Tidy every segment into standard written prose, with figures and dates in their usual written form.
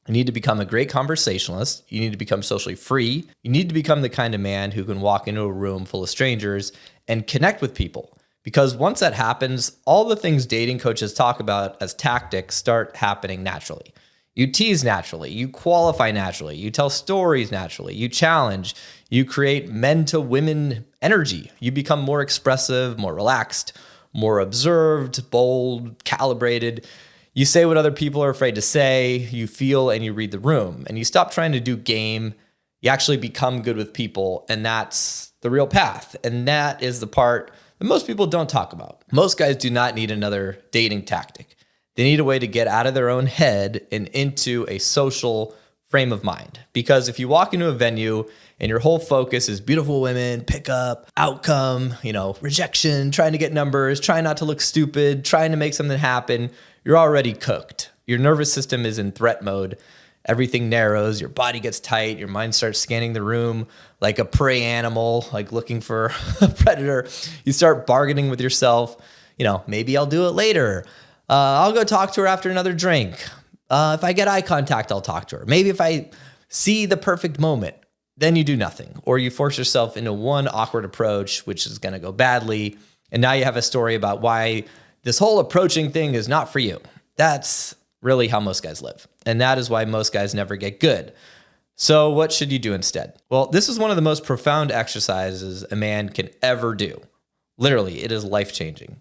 You need to become a great conversationalist. You need to become socially free. You need to become the kind of man who can walk into a room full of strangers and connect with people. Because once that happens, all the things dating coaches talk about as tactics start happening naturally. You tease naturally, you qualify naturally, you tell stories naturally, you challenge, you create men to women energy. You become more expressive, more relaxed, more observed, bold, calibrated. You say what other people are afraid to say, you feel and you read the room, and you stop trying to do game. You actually become good with people, and that's the real path. And that is the part that most people don't talk about. Most guys do not need another dating tactic. They need a way to get out of their own head and into a social frame of mind. Because if you walk into a venue and your whole focus is beautiful women, pickup, outcome, rejection, trying to get numbers, trying not to look stupid, trying to make something happen, you're already cooked. Your nervous system is in threat mode. Everything narrows, your body gets tight, your mind starts scanning the room like a prey animal, like looking for a predator. You start bargaining with yourself. Maybe I'll do it later. I'll go talk to her after another drink. If I get eye contact, I'll talk to her. Maybe if I see the perfect moment, then you do nothing. Or you force yourself into one awkward approach, which is going to go badly. And now you have a story about why this whole approaching thing is not for you. That's really how most guys live. And that is why most guys never get good. So what should you do instead? Well, this is one of the most profound exercises a man can ever do. Literally, it is life-changing.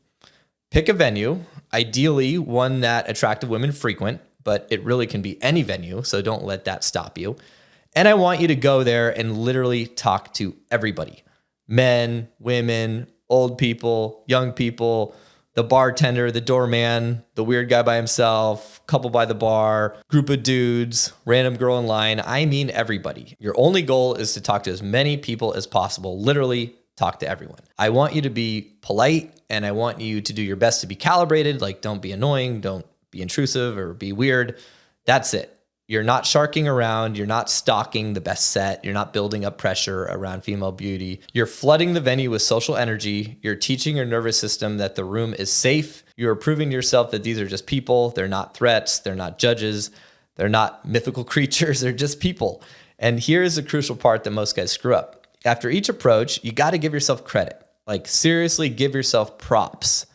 Pick a venue, ideally one that attractive women frequent, but it really can be any venue, so don't let that stop you. And I want you to go there and literally talk to everybody. Men, women, old people, young people, the bartender, the doorman, the weird guy by himself, couple by the bar, group of dudes, random girl in line. I mean everybody. Your only goal is to talk to as many people as possible. Literally talk to everyone. I want you to be polite, and I want you to do your best to be calibrated. Like, don't be annoying, don't be intrusive or be weird. That's it. You're not sharking around. You're not stalking the best set. You're not building up pressure around female beauty. You're flooding the venue with social energy. You're teaching your nervous system that the room is safe. You're proving to yourself that these are just people. They're not threats. They're not judges. They're not mythical creatures. They're just people. And here's the crucial part that most guys screw up. After each approach, you got to give yourself credit. Like, seriously, give yourself props.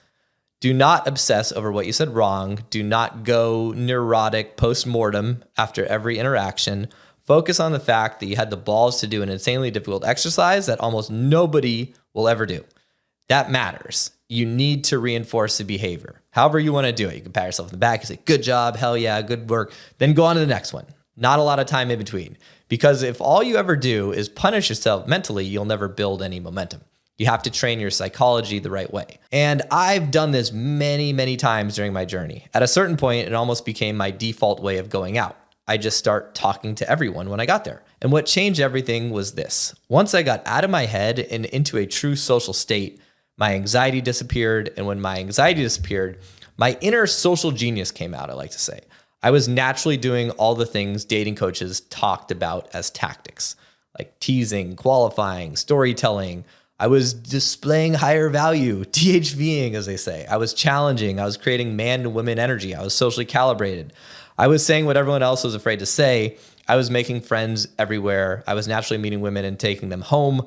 Do not obsess over what you said wrong. Do not go neurotic post-mortem after every interaction. Focus on the fact that you had the balls to do an insanely difficult exercise that almost nobody will ever do. That matters. You need to reinforce the behavior. However you want to do it. You can pat yourself on the back and say, good job, hell yeah, good work. Then go on to the next one. Not a lot of time in between. Because if all you ever do is punish yourself mentally, you'll never build any momentum. You have to train your psychology the right way. And I've done this many, many times during my journey. At a certain point, it almost became my default way of going out. I just start talking to everyone when I got there. And what changed everything was this. Once I got out of my head and into a true social state, my anxiety disappeared. And when my anxiety disappeared, my inner social genius came out, I like to say. I was naturally doing all the things dating coaches talked about as tactics, like teasing, qualifying, storytelling. I was displaying higher value, THVing, as they say. I was challenging. I was creating man to women energy. I was socially calibrated. I was saying what everyone else was afraid to say. I was making friends everywhere. I was naturally meeting women and taking them home.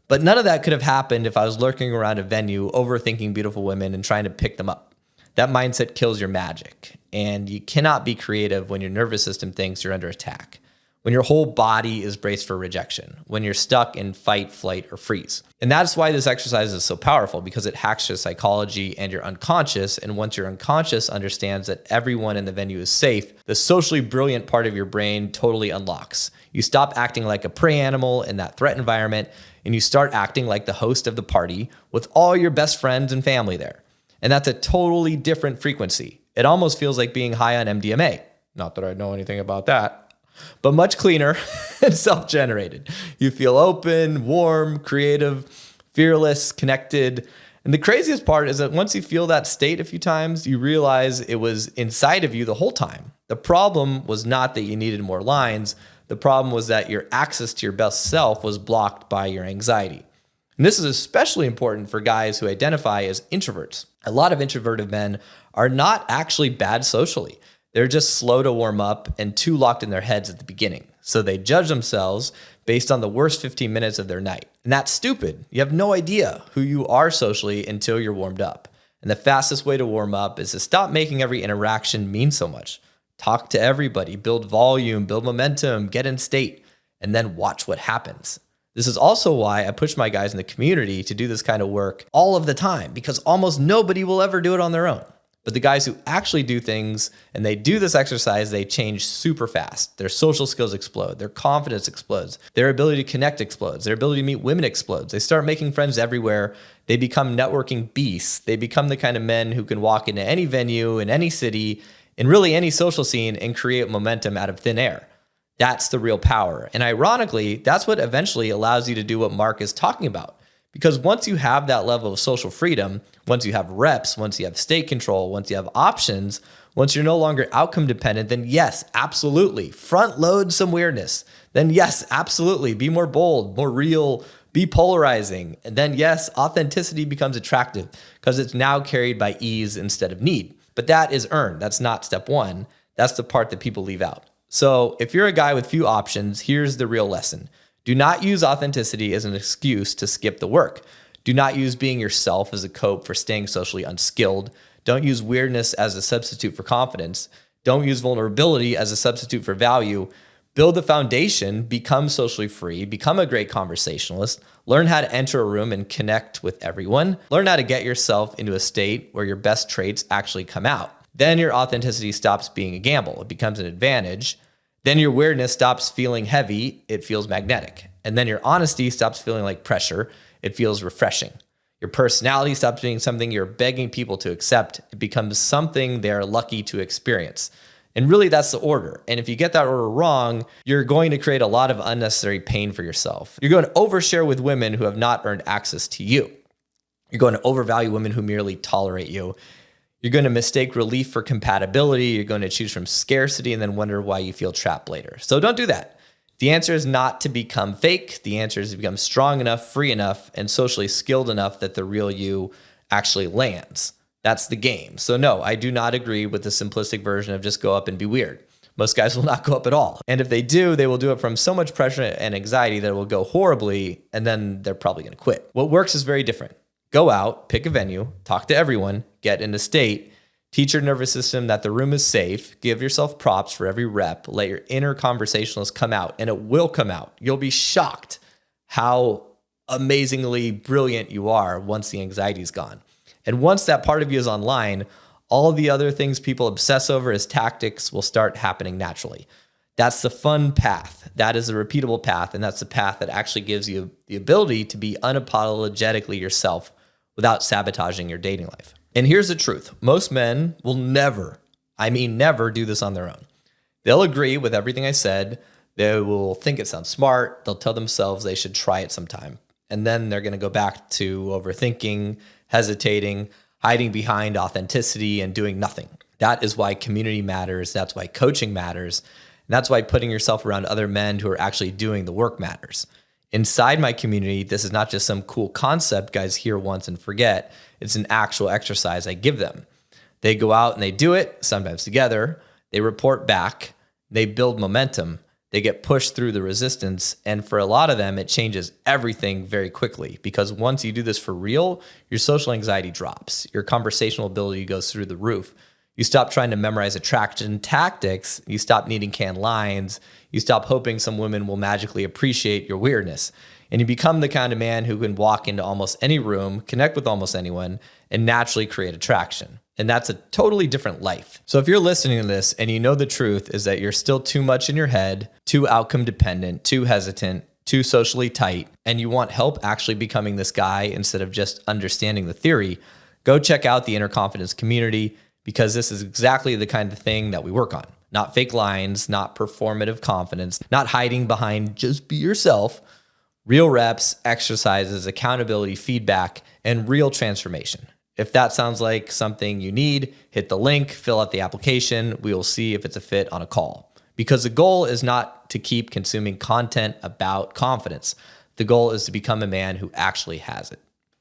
But none of that could have happened if I was lurking around a venue, overthinking beautiful women and trying to pick them up. That mindset kills your magic. And you cannot be creative when your nervous system thinks you're under attack, when your whole body is braced for rejection, when you're stuck in fight, flight, or freeze. And that's why this exercise is so powerful, because it hacks your psychology and your unconscious. And once your unconscious understands that everyone in the venue is safe, the socially brilliant part of your brain totally unlocks. You stop acting like a prey animal in that threat environment, and you start acting like the host of the party with all your best friends and family there. And that's a totally different frequency. It almost feels like being high on MDMA. Not that I know anything about that, but much cleaner and self-generated. You feel open, warm, creative, fearless, connected. And the craziest part is that once you feel that state a few times, you realize it was inside of you the whole time. The problem was not that you needed more lines. The problem was that your access to your best self was blocked by your anxiety. And this is especially important for guys who identify as introverts. A lot of introverted men are not actually bad socially. They're just slow to warm up and too locked in their heads at the beginning. So they judge themselves based on the worst 15 minutes of their night. And that's stupid. You have no idea who you are socially until you're warmed up. And the fastest way to warm up is to stop making every interaction mean so much. Talk to everybody, build volume, build momentum, get in state, and then watch what happens. This is also why I push my guys in the community to do this kind of work all of the time, because almost nobody will ever do it on their own. But the guys who actually do things and they do this exercise, they change super fast. Their social skills explode. Their confidence explodes. Their ability to connect explodes. Their ability to meet women explodes. They start making friends everywhere. They become networking beasts. They become the kind of men who can walk into any venue in any city, in really any social scene, and create momentum out of thin air. That's the real power. And ironically, that's what eventually allows you to do what Mark is talking about. Because once you have that level of social freedom, once you have reps, once you have state control, once you have options, once you're no longer outcome dependent, then yes, absolutely, front load some weirdness. Then yes, absolutely, be more bold, more real, be polarizing. And then yes, authenticity becomes attractive because it's now carried by ease instead of need. But that is earned. That's not step one. That's the part that people leave out. So if you're a guy with few options, here's the real lesson. Do not use authenticity as an excuse to skip the work. Do not use being yourself as a cope for staying socially unskilled. Don't use weirdness as a substitute for confidence. Don't use vulnerability as a substitute for value. Build the foundation, become socially free, become a great conversationalist, learn how to enter a room and connect with everyone, learn how to get yourself into a state where your best traits actually come out. Then your authenticity stops being a gamble. It becomes an advantage. Then your weirdness stops feeling heavy. It feels magnetic. And then your honesty stops feeling like pressure. It feels refreshing. Your personality stops being something you're begging people to accept. It becomes something they're lucky to experience. And really, that's the order. And if you get that order wrong, you're going to create a lot of unnecessary pain for yourself. You're going to overshare with women who have not earned access to you. You're going to overvalue women who merely tolerate you. You're going to mistake relief for compatibility. You're going to choose from scarcity and then wonder why you feel trapped later. So don't do that. The answer is not to become fake. The answer is to become strong enough, free enough, and socially skilled enough that the real you actually lands. That's the game. So no, I do not agree with the simplistic version of just go up and be weird. Most guys will not go up at all. And if they do, they will do it from so much pressure and anxiety that it will go horribly, and then they're probably going to quit. What works is very different. Go out, pick a venue, talk to everyone, get in a state, teach your nervous system that the room is safe, give yourself props for every rep, let your inner conversationalist come out, and it will come out. You'll be shocked how amazingly brilliant you are once the anxiety is gone. And once that part of you is online, all of the other things people obsess over as tactics will start happening naturally. That's the fun path. That is a repeatable path, and that's the path that actually gives you the ability to be unapologetically yourself without sabotaging your dating life. And here's the truth. Most men will never do this on their own. They'll agree with everything I said. They will think it sounds smart. They'll tell themselves they should try it sometime. And then they're going to go back to overthinking, hesitating, hiding behind authenticity, and doing nothing. That is why community matters. That's why coaching matters. And that's why putting yourself around other men who are actually doing the work matters. Inside my community, this is not just some cool concept guys hear once and forget. It's an actual exercise I give them. They go out and they do it, sometimes together. They report back. They build momentum. They get pushed through the resistance. And for a lot of them, it changes everything very quickly, because once you do this for real, your social anxiety drops. Your conversational ability goes through the roof. You stop trying to memorize attraction tactics. You stop needing canned lines. You stop hoping some women will magically appreciate your weirdness. And you become the kind of man who can walk into almost any room, connect with almost anyone, and naturally create attraction. And that's a totally different life. So if you're listening to this and you know the truth is that you're still too much in your head, too outcome dependent, too hesitant, too socially tight, and you want help actually becoming this guy instead of just understanding the theory, go check out the Inner Confidence community, because this is exactly the kind of thing that we work on. Not fake lines, not performative confidence, not hiding behind just be yourself. Real reps, exercises, accountability, feedback, and real transformation. If that sounds like something you need, hit the link, fill out the application. We will see if it's a fit on a call. Because the goal is not to keep consuming content about confidence. The goal is to become a man who actually has it.